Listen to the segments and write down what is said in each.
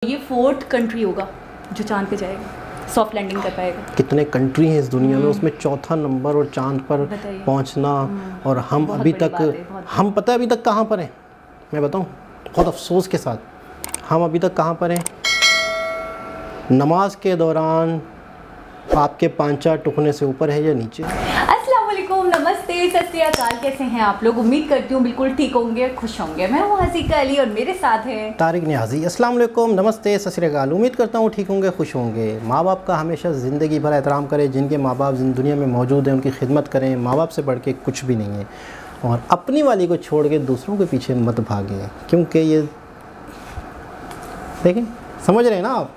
ये 4th country होगा जो चांद पे जाएगा, सॉफ्ट लैंडिंग कर पाएगा। कितने कंट्री हैं इस दुनिया में, उसमें चौथा नंबर और चांद पर पहुंचना। और हम अभी तक हम पता है अभी तक कहाँ पर हैं? मैं बताऊं बहुत अफसोस के साथ, हम अभी तक कहाँ पर हैं? नमाज के दौरान आपके पांचा टुकने से ऊपर है या नीचे? अस्सलाम वालेकुम, नमस्ते, सत श्री अकाल। कैसे हैं आप लोग? उम्मीद करती हूँ बिल्कुल ठीक होंगे, खुश होंगे। मैं हूँ हसीका अली और मेरे साथ है तारिक नियाज़ी। अस्सलाम वालेकुम, नमस्ते, सत श्री अकाल। उम्मीद करता हूँ ठीक होंगे, खुश होंगे। माँ बाप का हमेशा ज़िंदगी भर एहतराम करें। जिनके माँ बाप दुनिया में मौजूद हैं उनकी खिदमत करें। माँ बाप से बढ़ के कुछ भी नहीं है। और अपनी वाली को छोड़ के दूसरों के पीछे मत भागें, क्योंकि ये देखें, समझ रहे हैं ना आप।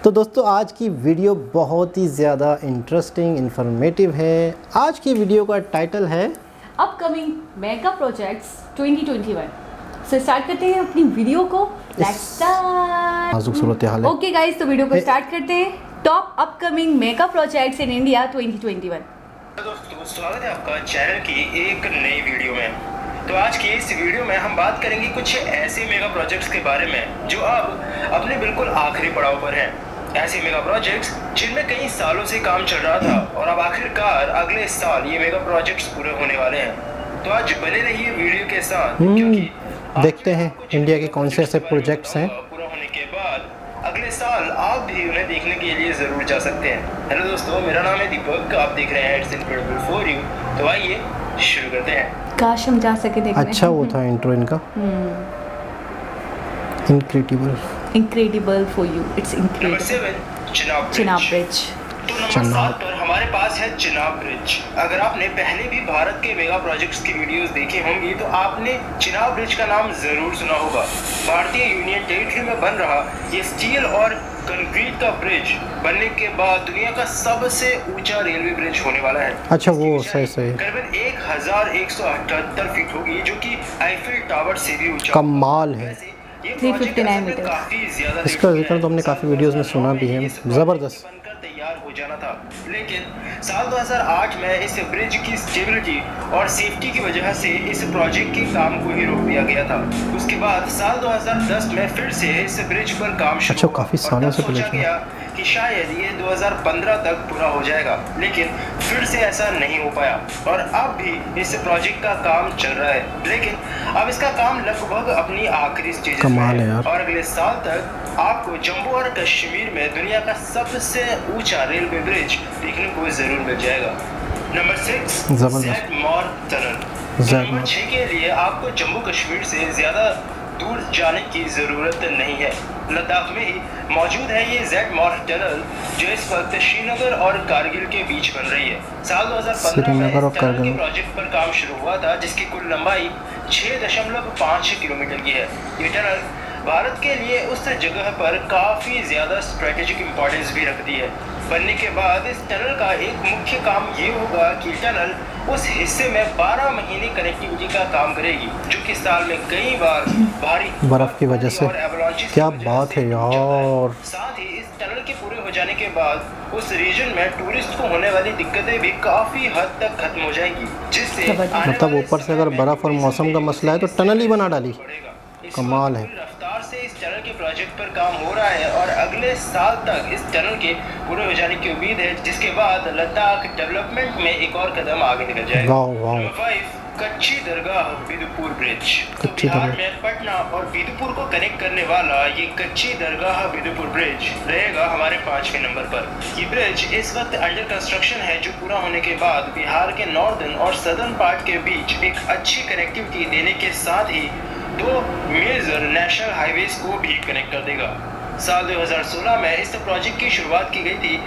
तो दोस्तों, आज की वीडियो बहुत ही ज़्यादा इंटरेस्टिंग इन्फॉर्मेटिव है। आज की वीडियो का टाइटल है upcoming mega projects 2021। So start करते हैं अपनी वीडियो को। Let's start. नाजुक सूरत हाल है। ओके गाइस, तो वीडियो को स्टार्ट करते हैं। Top upcoming mega projects in India 2021। दोस्तों, स्वागत है आपका चैनल की एक नई वीडियो में। तो आज की इस वीडियो में हम बात करेंगे कुछ ऐसे मेगा प्रोजेक्ट्स के बारे में जो अब अपने बिल्कुल आखिरी पड़ाव पर हैं। ऐसे मेगा प्रोजेक्ट्स जिनमें कई सालों से काम चल रहा था और अब आखिरकार अगले साल ये मेगा प्रोजेक्ट्स पूरे होने वाले हैं। तो आज बने रहिए वीडियो के साथ, क्योंकि देखते हैं इंडिया के कौन से ऐसे प्रोजेक्ट्स हैं पूरा होने के बाद अगले साल आप भी उन्हें देखने के लिए जरूर जा सकते हैं। हेलो दोस्तों, मेरा नाम है दीपक, आप देख रहे हैं इट्स इनक्रेडिबल फॉर यू। तो आइए शुरू करते हैं। काश हम जा सके देखने। अच्छा वो था इंट्रो इनका, incredible for you, it's number incredible. 7 Chenab bridge. तो नंबर 7 पर हमारे पास है चिनाब ब्रिज। अगर आपने पहले भी भारत के मेगा प्रोजेक्ट्स की वीडियोस देखी होंगी तो आपने चिनाब ब्रिज का नाम जरूर सुना होगा। भारतीय यूनियन टेरिटरी में बन रहा ये स्टील और कंक्रीट का ब्रिज बनने के बाद दुनिया का सबसे ऊंचा रेलवे ब्रिज होने वाला है। अच्छा वो सही सही करीबन 1178 फीट होगी, जो कि आईफिल टावर से भी ऊंचा। कमाल है। 359 मीटर। काफी ज्यादा इसका जिक्र तो हमने काफ़ी वीडियोस में सुना भी है। ज़बरदस्त। बनकर तैयार हो जाना था, लेकिन साल 2008 में इस ब्रिज की स्टेबिलिटी और सेफ्टी की वजह से इस प्रोजेक्ट के काम को ही रोक दिया गया था। उसके बाद साल 2010 में फिर से इस ब्रिज पर काम शुरू अच्छा, हुआ काफ़ी और सालों तब से सोचा प्रोजेक्ट गया कि शायद ये 2015 तक पूरा हो जाएगा, लेकिन फिर से ऐसा नहीं हो पाया और अब भी इस प्रोजेक्ट का काम चल रहा है। लेकिन अब इसका काम लगभग अपनी आखिरी स्टेज में कमाल है है यार। और अगले साल तक आपको जम्मू और कश्मीर में दुनिया का सबसे ऊंचा रेलवे ब्रिज देखने को जरूर मिल जाएगा। नंबर 6 जबरदस्त। Z-more tunnel. नंबर 6 के लिए आपको जम्मू कश्मीर से ज्यादा दूर जाने की जरूरत नहीं है। लद्दाख में ही मौजूद है ये ज़ेड-मॉर टनल, जो इस वक्त श्रीनगर और कारगिल के बीच बन रही है। साल 2015 में श्रीनगर और इस टनल कारगिल के प्रोजेक्ट पर काम शुरू हुआ था, जिसकी कुल लंबाई 6.5 किलोमीटर की है। ये टनल भारत के लिए उस जगह पर काफी ज्यादा स्ट्रेटेजिक इंपॉर्टेंस भी रखती है। बनने के बाद इस टनल का एक मुख्य काम ये होगा कि टनल उस हिस्से में 12 महीने कनेक्टिविटी का काम करेगी, जो कि साल में कई बार भारी बर्फ की वजह से। और avalanches क्या की वजह बात से है टूट जाता है। यार। साथ ही इस टनल के पूरे हो जाने के बाद उस रीजन में टूरिस्ट को होने वाली दिक्कतें भी काफी हद तक खत्म हो जाएंगी, जिससे मतलब ऊपर से अगर बर्फ और मौसम का मसला है तो टनल ही बना डाली। कमाल है। रफ्तार से इस टनल के प्रोजेक्ट पर काम हो रहा है और अगले साल तक इस टनल के पूरे हो जाने की उम्मीद है, जिसके बाद लद्दाख डेवलपमेंट में एक और कदम आगे निकल जाएगा। वाह वाह। नंबर 5 कच्ची दरगाह बिदुपुर ब्रिज। तो कच्ची बिहार दरगाह। में पटना और बिदुपुर को कनेक्ट करने वाला ये कच्ची दरगाह बिदुपुर ब्रिज रहेगा हमारे 5वें नंबर पर। ये ब्रिज इस वक्त अंडर कंस्ट्रक्शन है, जो पूरा होने के बाद बिहार के नॉर्दर्न और सदर्न पार्ट के बीच एक अच्छी कनेक्टिविटी देने के साथ ही 2 मेजर नेशनल हाईवेज को भी कनेक्ट कर देगा। साल 2016 में इस प्रोजेक्ट की शुरुआत की गई थी,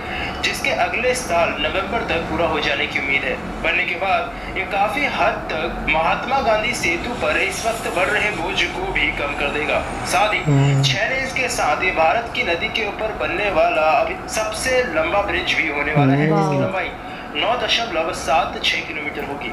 जिसके अगले साल नवंबर तक पूरा हो जाने की उम्मीद है। बनने के बाद ये काफी हद तक महात्मा गांधी सेतु पर इस वक्त बढ़ रहे बोझ को भी कम कर देगा। साथ ही 6 लेन के साथ ये भारत की नदी के ऊपर बनने वाला अभी सबसे लंबा ब्रिज भी होने वाला है, जिसकी लंबाई 9.76 किलोमीटर होगी।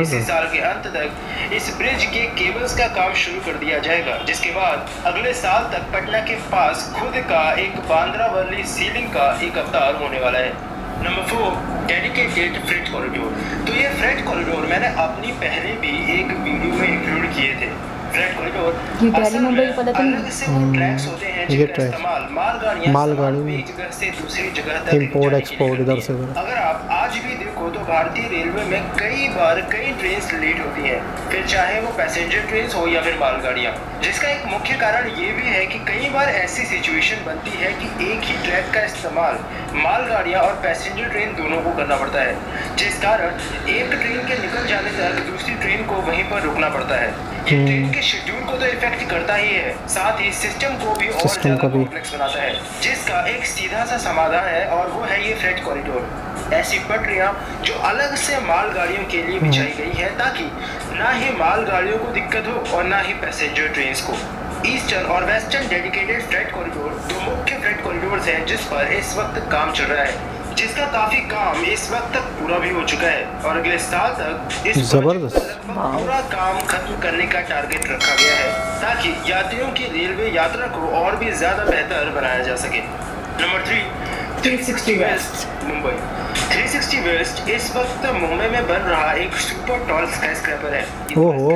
इसी साल के अंत तक इस ब्रिज के केबल्स का काम शुरू कर दिया जाएगा, जिसके बाद अगले साल तक पटना के पास खुद का एक बांद्रावली सीलिंग का एक अवतार होने वाला है। Number 4 dedicated freight corridor. तो ये फ्रेट कॉरिडोर मैंने अपनी पहले भी एक वीडियो में इंक्लूड किए थे। फ्रेट कॉरिडोर ये दिल्ली मुंबई पता तो नहीं। अलग से वो ट्रैक्स होते हैं ये जिनका ट्रैक्स। इस्तेमाल मालगाड़ियां मालगाड़ी में एक जगह से दूसरी जगह तक इंपोर्ट जाने के लिए एक्सपोर्ट करती इधर से हैं। उधर। अगर आप आज भी देखो तो भारतीय रेलवे में कई बार कई ट्रेन लेट होती हैं, फिर चाहे वो पैसेंजर ट्रेन हो या फिर मालगाड़ियाँ, जिसका एक मुख्य कारण ये भी है कि कई बार ऐसी सिचुएशन बनती है कि एक ही ट्रैक का इस्तेमाल मालगाड़ियाँ और पैसेंजर ट्रेन दोनों को करना पड़ता है, जिस कारण एक ट्रेन के निकल जाने तक दूसरी ट्रेन को वहीं पर रुकना पड़ता है। ये ट्रेन के शेड्यूल को तो इफेक्ट करता ही है, साथ ही सिस्टम को भी और सिस्टम ज्यादा को भी। कॉम्प्लेक्स बनाता है, जिसका एक सीधा सा समाधान है और वो है ये फ्रेट कॉरिडोर। ऐसी पटरियां जो अलग से मालगाड़ियों के लिए बिछाई गई है ताकि ना ही मालगाड़ियों को दिक्कत हो और ना ही पैसेंजर ट्रेन को। ईस्टर्न और वेस्टर्न डेडिकेटेड फ्रेट कॉरिडोर दो मुख्य फ्रेट कॉरिडोर्स हैं जिस पर इस वक्त काम चल रहा है, जिसका काफी काम इस वक्त तक पूरा भी हो चुका है और अगले साल तक इस जबरदस्त। प्रोजेक्ट पर लगभग पूरा काम खत्म करने का टारगेट रखा गया है ताकि यात्रियों की रेलवे यात्रा को और भी ज्यादा बेहतर बनाया जा सके। Number 3, 360 waste Mumbai. 360 वेस्ट इस वक्त मुंबई में बन रहा एक सुपर टॉल स्काईस्क्रैपर है। ओहो।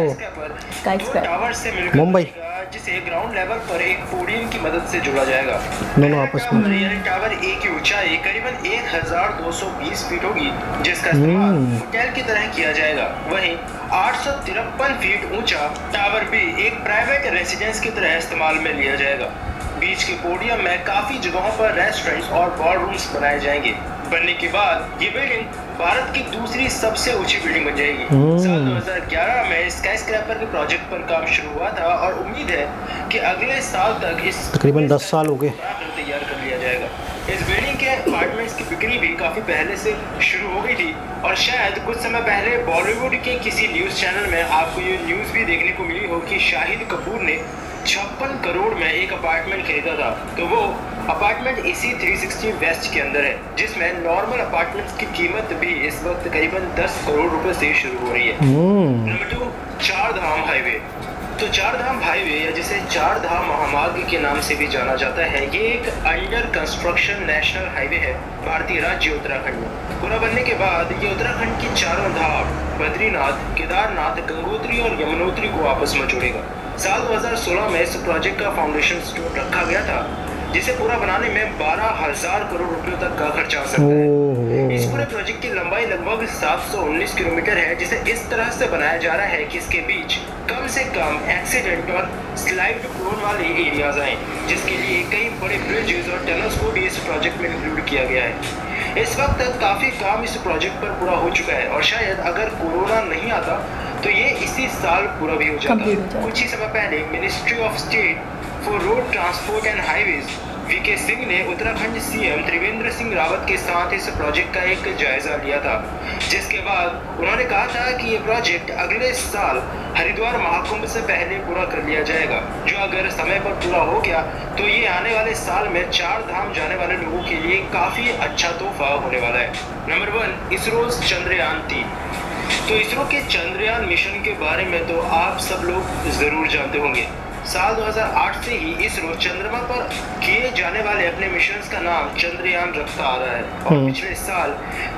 दो टावर से मिलकर मुंबई। बनेगा, जिसे ग्राउंड लेवल पर एक पोडियम की मदद से जोड़ा जाएगा। दोनों आपस में। पहला टावर ए की ऊंचाई करीबन 1220 फीट होगी, जिसका इस्तेमाल होटल की तरह किया जाएगा। वहीं 853 फीट ऊंचा टावर बी एक प्राइवेट रेसिडेंस की तरह इस्तेमाल में लिया जाएगा। बीच के पोडियम में काफी जगहों पर रेस्टोरेंट्स और बॉल रूम्स बनाए जाएंगे। बनने के बाद ये बिल्डिंग भारत की दूसरी सबसे ऊंची बिल्डिंग बन जाएगी। साल 2011 में स्काईस्क्रैपर के प्रोजेक्ट पर काम शुरू हुआ था और उम्मीद है कि अगले साल तक इस तकरीबन 10 साल हो गए। तैयार कर लिया जाएगा। इस बिल्डिंग के अपार्टमेंट्स की बिक्री भी काफी पहले से शुरू हो गई थी और शायद कुछ समय पहले बॉलीवुड के किसी न्यूज चैनल में आपको ये न्यूज भी देखने को मिली हो कि शाहिद कपूर ने 56 करोड़ में एक अपार्टमेंट खरीदा था। तो वो अपार्टमेंट इसी 360 वेस्ट के अंदर है, जिसमें नॉर्मल अपार्टमेंट्स की कीमत भी इस वक्त करीबन 10 करोड़ रुपए से शुरू हो रही है। नंबर 2, चार धाम हाईवे। तो चार धाम हाईवे या जिसे चार धाम महामार्ग के नाम से भी जाना जाता है, ये एक अंडर कंस्ट्रक्शन नेशनल हाईवे है भारतीय राज्य उत्तराखंड में। पूरा बनने के बाद ये उत्तराखंड की चारों धाम बद्रीनाथ, केदारनाथ, गंगोत्री और यमुनोत्री को आपस में जोड़ेगा। साल 2016 में इस प्रोजेक्ट का फाउंडेशन स्टोन रखा गया था, जिसे पूरा बनाने में 12,000 करोड़ रुपयों तक का खर्चा आ सकता है। इस पूरे प्रोजेक्ट की लंबाई लगभग 719 किलोमीटर है, जिसे इस तरह से बनाया जा रहा है कि इसके बीच कम से कम एक्सीडेंट और स्लाइड प्रोन वाले एरियाज आए, जिसके लिए कई बड़े ब्रिजेस और टनल्स को भी इस प्रोजेक्ट में इंक्लूड किया गया है। इस वक्त तक काफी काम इस प्रोजेक्ट पर पूरा हो चुका है और शायद अगर कोरोना नहीं आता तो ये इसी साल पूरा भी हो जाता। कुछ ही समय पहले ministry of state for road transport and highways V K Singh ने उत्तराखंड सीएम त्रिवेंद्र सिंह रावत के साथ इस प्रोजेक्ट का एक जायजा लिया था, जिसके बाद उन्होंने कहा था कि ये प्रोजेक्ट अगले साल हरिद्वार महाकुंभ से पहले पूरा कर लिया जाएगा, जो अगर समय पर पूरा हो गया तो ये आने वाले साल में चार धाम जाने वाले लोगों के लिए काफी अच्छा तोहफा होने वाला है। नंबर 1, इसरो चंद्रयान 3। तो इसरो के चंद्रयान मिशन के बारे में तो आप सब लोग जरूर जानते होंगे। साल 2008 से ही इसरो चंद्रमा पर किए जाने वाले अपने मिशंस का नाम चंद्रयान रखता आ रहा है और पिछले साल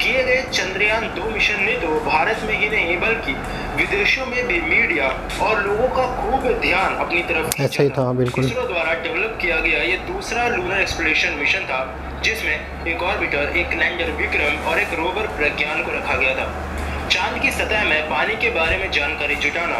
किए गए चंद्रयान 2 मिशन ने तो भारत में ही नहीं बल्कि विदेशों में भी मीडिया और लोगों का खूब ध्यान अपनी तरफ ऐसा ही था, बिल्कुल। इसरो द्वारा डेवलप किया गया ये दूसरा लूनर एक्सप्लोरेशन मिशन था, जिसमें एक ऑर्बिटर, एक लैंडर विक्रम और एक रोवर प्रज्ञान को रखा गया था। चांद की सतह में पानी के बारे में जानकारी जुटाना,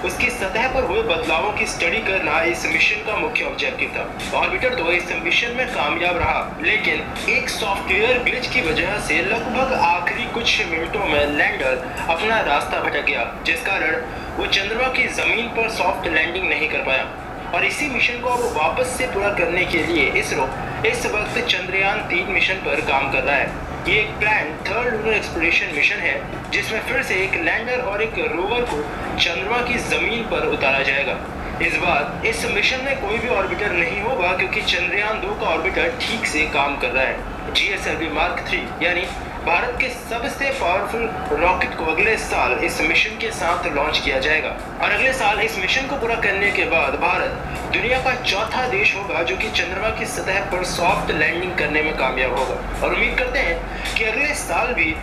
उसकी सतह पर हुए बदलावों की स्टडी करना इस मिशन का मुख्य ऑब्जेक्टिव था। ऑर्बिटर तो इस मिशन में कामयाब रहा, लेकिन एक सॉफ्टवेयर ग्लिच की वजह से लगभग आखिरी कुछ मिनटों में लैंडर अपना रास्ता भटक गया, जिस कारण वो चंद्रमा की जमीन पर सॉफ्ट लैंडिंग नहीं कर पाया। और इसी मिशन को अब वापस से पूरा करने के लिए इसरो इस वक्त चंद्रयान 3 मिशन पर काम कर रहा है। ये एक plan third lunar exploration mission है, जिसमें फिर से एक लैंडर और एक रोवर को चंद्रमा की जमीन पर उतारा जाएगा। इस बार इस मिशन में कोई भी ऑर्बिटर नहीं होगा, क्योंकि चंद्रयान 2 का ऑर्बिटर ठीक से काम कर रहा है। GSLV Mark 3 यानी भारत के सबसे पावरफुल रॉकेट को अगले साल इस मिशन के साथ लॉन्च किया जाएगा और अगले साल इस मिशन को पूरा करने के बाद भारत दुनिया का चौथा देश होगा जो कि चंद्रमा की सतह पर सॉफ्ट लैंडिंग करने में कामयाब होगा। और उम्मीद करते हैं कि अगले साल भी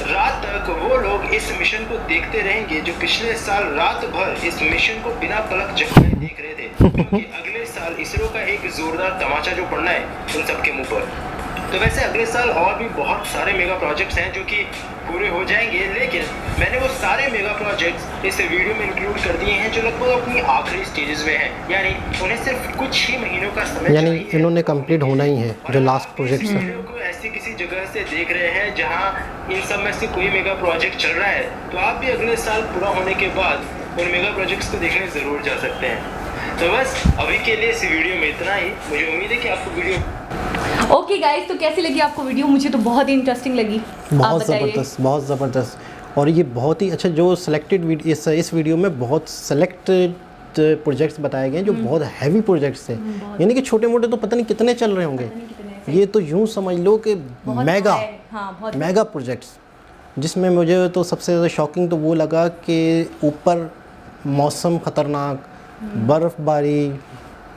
रात तक वो लोग इस मिशन को देखते रहेंगे जो पिछले साल रात भर इस मिशन को बिना पलक झपकाए देख रहे थे, क्योंकि अगले साल इसरो का एक जोरदार तमाचा जो पड़ना है उन सबके मुंह पर। तो वैसे अगले साल और भी बहुत सारे मेगा प्रोजेक्ट्स हैं जो कि पूरे हो जाएंगे, लेकिन मैंने वो सारे मेगा प्रोजेक्ट्स इस वीडियो में इंक्लूड कर दिए हैं जो लगभग अपनी आखिरी स्टेजेस में हैं, यानी उन्हें सिर्फ कुछ ही महीनों का समय यानी चाहिए। इन्होंने कंप्लीट होना ही है जो लास्ट प्रोजेक्ट्स इस है। वीडियो को ऐसी किसी जगह से देख रहे हैं जहां इन सब में से कोई मेगा प्रोजेक्ट चल रहा है, तो आप भी अगले साल पूरा होने के बाद उन मेगा प्रोजेक्ट्स को देखने ज़रूर जा सकते हैं। तो बस अभी के लिए इस वीडियो में इतना ही। मुझे उम्मीद है कि आपको वीडियो ओके गाइस, तो कैसी लगी आपको वीडियो? मुझे तो बहुत ही इंटरेस्टिंग लगी। आप बहुत बताइए। ज़बरदस्त, बहुत ज़बरदस्त। और ये बहुत ही अच्छा जो सिलेक्टेड इस वीडियो में बहुत सेलेक्टेड प्रोजेक्ट्स बताए गए हैं जो बहुत हैवी प्रोजेक्ट्स थे, यानी कि छोटे मोटे तो पता नहीं कितने चल रहे होंगे, ये तो यूँ समझ लो कि मेगा बहुत मेगा प्रोजेक्ट्स। जिसमें मुझे तो सबसे ज़्यादा शॉकिंग तो वो लगा कि ऊपर मौसम ख़तरनाक, बर्फ़बारी,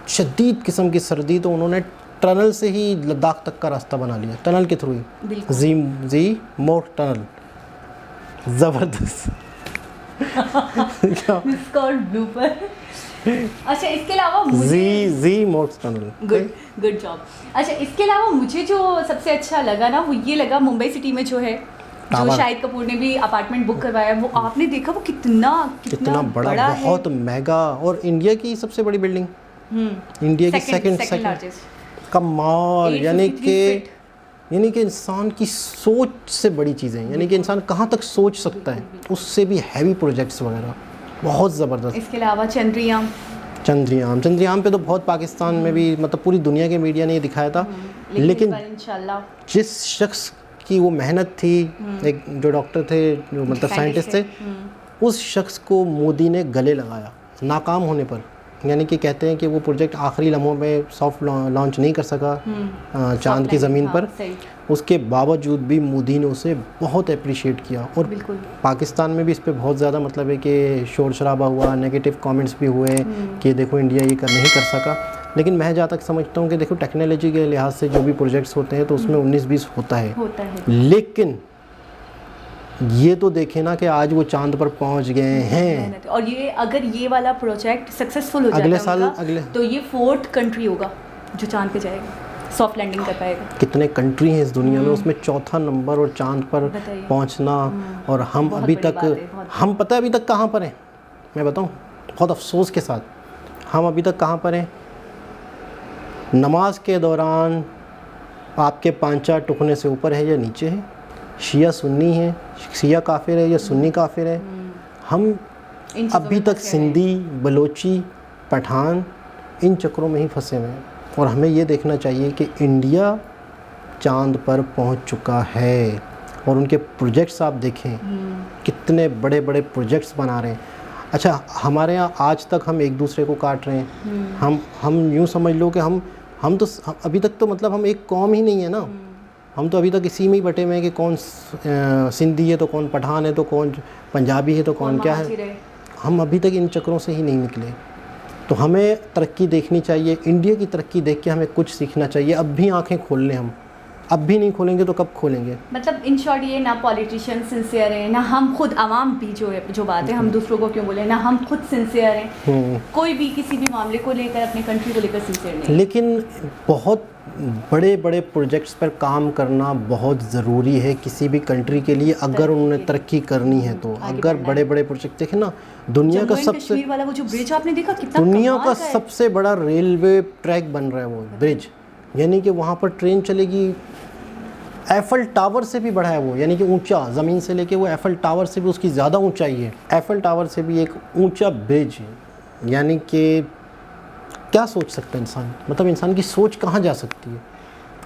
शदीद किस्म की सर्दी, तो उन्होंने टनल से ही लद्दाख तक का रास्ता बना लिया, टनल के थ्रू ही। जी मोर टनल, ज़बरदस्त। ब्लूपर। अच्छा, इसके अलावा मुझे जी मोर टनल। Good job. अच्छा, इसके अलावा मुझे जो सबसे अच्छा लगा ना वो ये लगा, मुंबई सिटी में जो है, जो टावर। शाहिद कपूर ने भी अपार्टमेंट बुक करवाया, वो आपने देखा वो कितना बड़ा है। बहुत मेगा, और इंडिया की सबसे बड़ी बिल्डिंग, इंडिया की सेकंड लार्जेस्ट। कमाल। 853 यानी कि इंसान की सोच से बड़ी चीज़ें, यानी कि इंसान कहाँ तक सोच सकता है, उससे भी हैवी प्रोजेक्ट्स वगैरह बहुत ज़बरदस्त। इसके अलावा चंद्रयान पे तो बहुत पाकिस्तान में भी, मतलब पूरी दुनिया के मीडिया ने ये दिखाया था, लेकिन इंशाल्लाह जिस शख्स की वो मेहनत थी, एक जो डॉक्टर थे, जो मतलब साइंटिस्ट थे, उस शख्स को मोदी ने गले लगाया नाकाम होने पर। यानी कि कहते हैं कि वो प्रोजेक्ट आखिरी लम्हों में सॉफ्ट लॉन्च नहीं कर सका चांद की ज़मीन पर, उसके बावजूद भी मोदी ने उसे बहुत अप्रिशिएट किया। और पाकिस्तान में भी इस पे बहुत ज़्यादा मतलब है कि शोर शराबा हुआ, नेगेटिव कमेंट्स भी हुए कि देखो इंडिया ये नहीं कर सका। लेकिन मैं जहाँ तक समझता हूँ कि देखो टेक्नोलॉजी के लिहाज से जो भी प्रोजेक्ट्स होते हैं तो उसमें 19-20 होता है, लेकिन ये तो देखे ना कि आज वो चांद पर पहुंच गए हैं। और ये अगर ये वाला प्रोजेक्ट सक्सेसफुल हो जाता अगले है साल उनका, तो ये 4th कंट्री होगा जो चांद पे जाएगा, सॉफ्ट लैंडिंग कर पाएगा। कितने कंट्री हैं इस दुनिया में, उसमें 4था नंबर और चांद पर पहुंचना। और हम अभी तक, हम पता है अभी तक कहाँ पर हैं, मैं बताऊं बहुत अफसोस के साथ, हम अभी तक कहाँ पर हैं। नमाज के दौरान आपके 5-4 टुकने से ऊपर है या नीचे है, शिया सुन्नी है, शिया काफिर है या सुन्नी काफिर है। हम अभी तक सिंधी, बलोची, पठान इन चक्रों में ही फंसे हुए हैं। और हमें ये देखना चाहिए कि इंडिया चांद पर पहुंच चुका है, और उनके प्रोजेक्ट्स आप देखें कितने बड़े बड़े प्रोजेक्ट्स बना रहे हैं। अच्छा, हमारे यहाँ आज तक हम एक दूसरे को काट रहे हैं। हम यूँ समझ लो कि हम तो अभी तक तो मतलब हम एक कौम ही नहीं है ना, हम तो अभी तक इसी में ही बटे हुए हैं कि कौन सिंधी है तो कौन पठान है तो कौन पंजाबी है तो कौन क्या है। हम अभी तक इन चक्रों से ही नहीं निकले। तो हमें तरक्की देखनी चाहिए, इंडिया की तरक्की देख के हमें कुछ सीखना चाहिए। अब भी आंखें खोल लें हम, अब भी नहीं खोलेंगे तो कब खोलेंगे। मतलब इन शॉर्ट ये ना पॉलिटिशियन सिंसियर हैं, ना हम खुद आवाम भी जो बात है, हम दूसरों को क्यों बोले, ना हम खुद सिंसियर हैं। कोई भी किसी भी मामले को लेकर, अपने कंट्री को लेकर सिंसियर नहीं। लेकिन बहुत बड़े बड़े प्रोजेक्ट्स पर काम करना बहुत ज़रूरी है किसी भी कंट्री के लिए, अगर उन्होंने तरक्की करनी है तो। अगर बड़े बड़े प्रोजेक्ट देखें ना, दुनिया का सबसे वाला वो जो ब्रिज आपने देखा, कितना दुनिया का सबसे बड़ा रेलवे ट्रैक बन रहा है वो ब्रिज, यानी कि वहाँ पर ट्रेन चलेगी। एफल टावर से भी बड़ा है वो, यानी कि ऊंचा, ज़मीन से लेके वो एफल टावर से भी उसकी ज़्यादा ऊंचाई है। एफल टावर से भी एक ऊंचा ब्रिज है, यानी कि क्या सोच सकता है इंसान, मतलब इंसान की सोच कहाँ जा सकती है।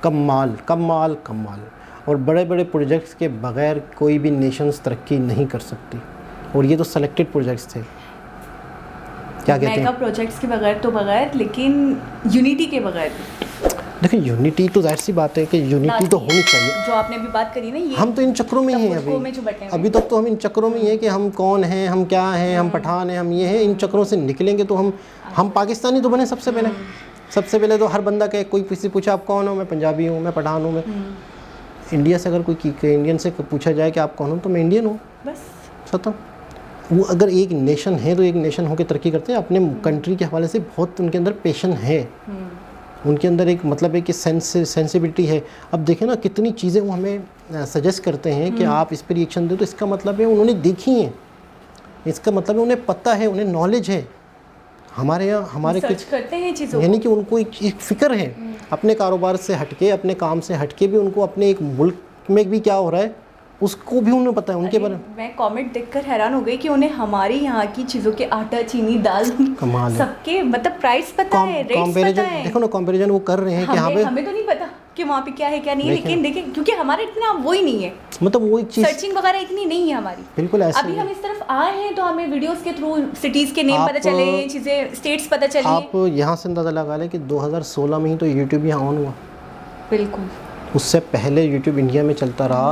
कमाल कमाल कमाल। और बड़े बड़े प्रोजेक्ट्स के बगैर कोई भी नेशंस तरक्की नहीं कर सकती, और ये तो सेलेक्टेड प्रोजेक्ट्स थे। क्या कहते हैं, मेगा प्रोजेक्ट्स के बगैर तो बगैर, लेकिन यूनिटी के बगैर। देखिए यूनिटी तो जाहिर सी बात है कि यूनिटी तो होनी चाहिए। जो आपने भी बात करी ना, ये हम तो इन चक्रों में ही हैं अभी तक तो हम इन चक्रों में ही हैं कि हम कौन हैं, हम क्या हैं, हम पठान हैं, हम ये हैं। इन चक्रों से निकलेंगे तो हम पाकिस्तानी तो बने सबसे पहले। सबसे पहले तो हर बंदा के कोई किसी पूछा आप कौन हो, मैं पंजाबी हूँ, मैं पठान हूँ, मैं इंडिया से अगर कोई इंडियन से पूछा जाए कि आप कौन हो, तो मैं इंडियन हूँ, बस खत्म। वो अगर एक नेशन है तो एक नेशन होकर तरक्की करते हैं। अपने कंट्री के हवाले से बहुत उनके अंदर पैशन है, उनके अंदर एक मतलब है कि सेंसिबिलिटी है। अब देखें ना कितनी चीज़ें वो हमें सजेस्ट करते हैं कि आप इस पर रिएक्शन दो, तो इसका मतलब है उन्होंने देखी हैं, इसका मतलब है उन्हें पता है, उन्हें नॉलेज है। हमारे यहाँ हमारे सर्च करते हैं चीज़ों यानी कि उनको एक फ़िक्र है अपने कारोबार से हटके, अपने काम से हटके भी उनको अपने एक मुल्क में भी क्या हो रहा है उसको भी उन्हें पता है उनके बारे में। मैं कमेंट देखकर हैरान हो गई कि उन्हें हमारी यहाँ की चीज़ों के आटा, चीनी, दाल, कमाल है। सबके मतलब प्राइस पता है, रेट्स पता है। देखो ना कंपैरिजन वो कर रहे हैं कि यहाँ पे हमें तो नहीं पता कि वहाँ पे क्या है क्या नहीं है, लेकिन देखिए क्योंकि हमारा इतना वो ही नहीं है, मतलब वो एक चीज़ सर्चिंग वगैरह इतनी नहीं है हमारी। बिल्कुल ऐसे अभी हम इस तरफ आए हैं तो हमें वीडियोस के थ्रू सिटीज़ के नेम पता चले, चीज़ें, स्टेट्स पता चली। आप यहाँ से अंदाज़ा लगा लें कि 2016 में ही तो यूट्यूब यहाँ ऑन हुआ। बिल्कुल, उससे पहले यूट्यूब इंडिया में चलता रहा।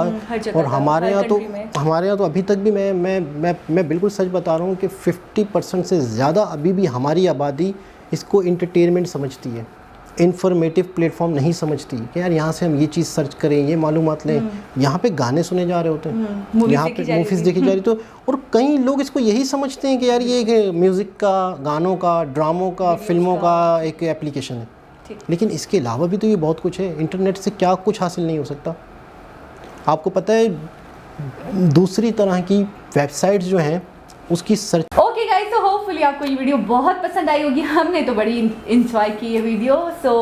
और हमारे यहाँ तो अभी तक भी मैं बिल्कुल सच बता रहा हूँ कि 50% से ज़्यादा अभी भी हमारी आबादी इसको इंटरटेनमेंट समझती है, इन्फॉर्मेटिव प्लेटफॉर्म नहीं समझती कि यार यहाँ से हम ये चीज़ सर्च करें, ये मालूमात लें। यहाँ पे गाने सुने जा रहे होते हैं, यहाँ पे मूवीज़ देखी जा रही, तो और कई लोग इसको यही समझते हैं कि यार ये एक म्यूज़िक का, गानों का, ड्रामों का, फिल्मों का एक एप्लीकेशन है। लेकिन इसके अलावा भी तो ये बहुत कुछ है। इंटरनेट से क्या कुछ हासिल नहीं हो सकता। आपको पता है दूसरी तरह की वेबसाइट्स जो हैं उसकी सर्च। ओके गाइस, तो होपफुली आपको ये वीडियो बहुत पसंद आई होगी। हमने तो बड़ी इंजॉय की ये वीडियो। सो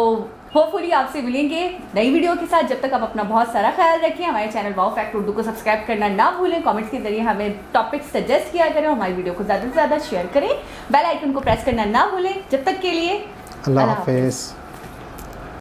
होपफुली आपसे मिलेंगे नई वीडियो के साथ। जब तक आप अपना बहुत सारा ख्याल रखें। हमारे चैनल वाओ फैक्ट उर्दू को सब्सक्राइब करना ना भूलें। कमेंट्स के जरिए हमें टॉपिक सजेस्ट किया करें, हमारी वीडियो को ज़्यादा से ज़्यादा शेयर करें, बेल आइकन को प्रेस करना ना भूलें। जब तक के लिए अल्लाह हाफिज़।